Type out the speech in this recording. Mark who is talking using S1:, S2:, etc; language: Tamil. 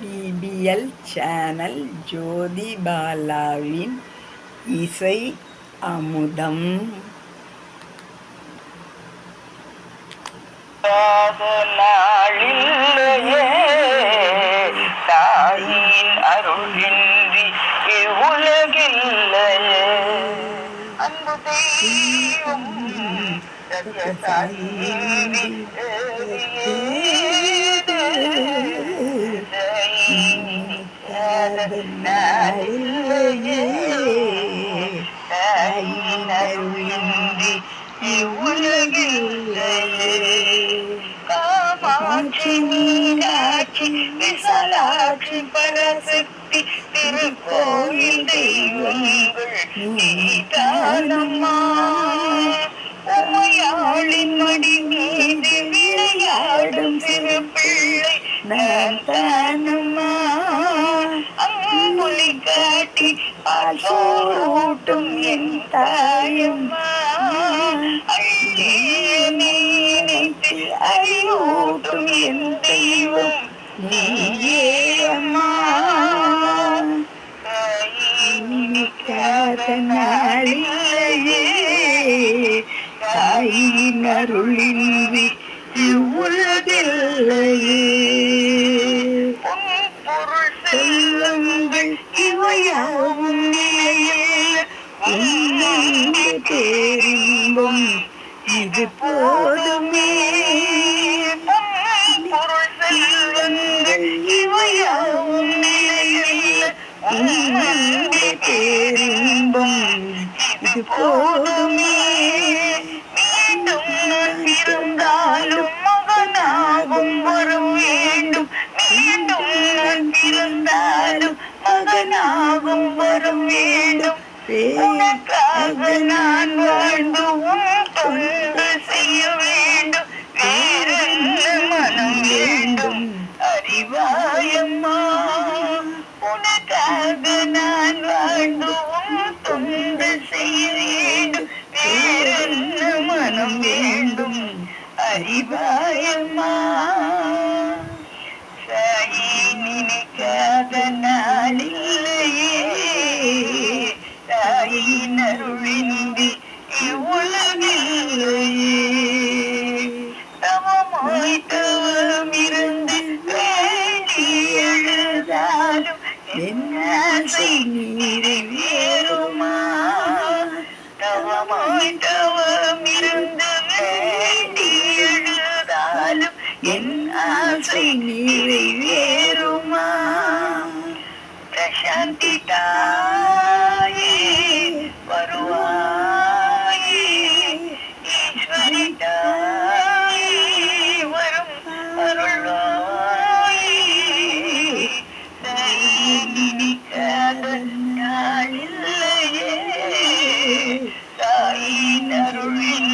S1: பிபிஎல் சேனல் ஜோதி பாலாவின் இசை அமுதம்.
S2: நாளில்லையே தாயின் அருளின்றி இவ்வுலகில்லையே. அன்பு தெய்வம் நாளில்லையே தாயின் அருளின்றி இவ்வுலகில்லையே. காமாட்சி மீனாட்சி விசாலாட்சி பரசக்தி திருக்கோயில் தெய்வங்கள் நீதானம்மா. உமையாளின் மடி மீது விளையாடும் சிறு பிள்ளை நான் தானம்மா. அம்புலி காட்டி பால் சோறூட்டும் என் தாயம்மா. நினைத்து அறிவூட்டும் என் தெய்வம் நீயே அம்மா. நினைக்காத நாளில்லையே தாயின் அருளின்றி இவ்வுலகில்லையே. பொருள் செல்வங்கள் இவையாவும் நிலையில் உன்னன்பு பேரின்பம் இது போதுமே. பொருள் செல்வங்கள் இவையாவும் நிலையில் உன்னன்பு பேரின்பம் இது போதுமே. மீண்டும் நான் பிறந்தாலும் மகனாகும் வரம் வேண்டும். மீண்டும் நான் பிறந்தாலும் மகனாகும் வரம் வேண்டும். உனக்காக நான் வாழ்ந்து உன் தொண்டு செய்ய வேண்டும். வேறென்ன மனம் வேண்டும் அறிவாயம்மா. உனக்காக நான் வாழ்ந்து உன் தொண்டு செய்ய வேண்டும். வேறென்ன மனம் வேண்டும் அறிவாயம்மா. சாயி நினைக்காத நாளில்லையே தாயின் அருளின்றி இவ்வுலகில்லையே. தவமாய் தவம் இருந்து வேண்டி எழுதாலும் என் ஆசை நிறைவேறுமா. தவமாய் தவம் இருந்து வேண்டி எழுதாலும் என் ஆசை நிறைவேறுமா. பிரசாந்தி தாயே வருவாயே. ஈஸ்வரி தாயே வரும் அருள்வாயே. நினைக்காத நாளில்லையே தாயின் அருளின்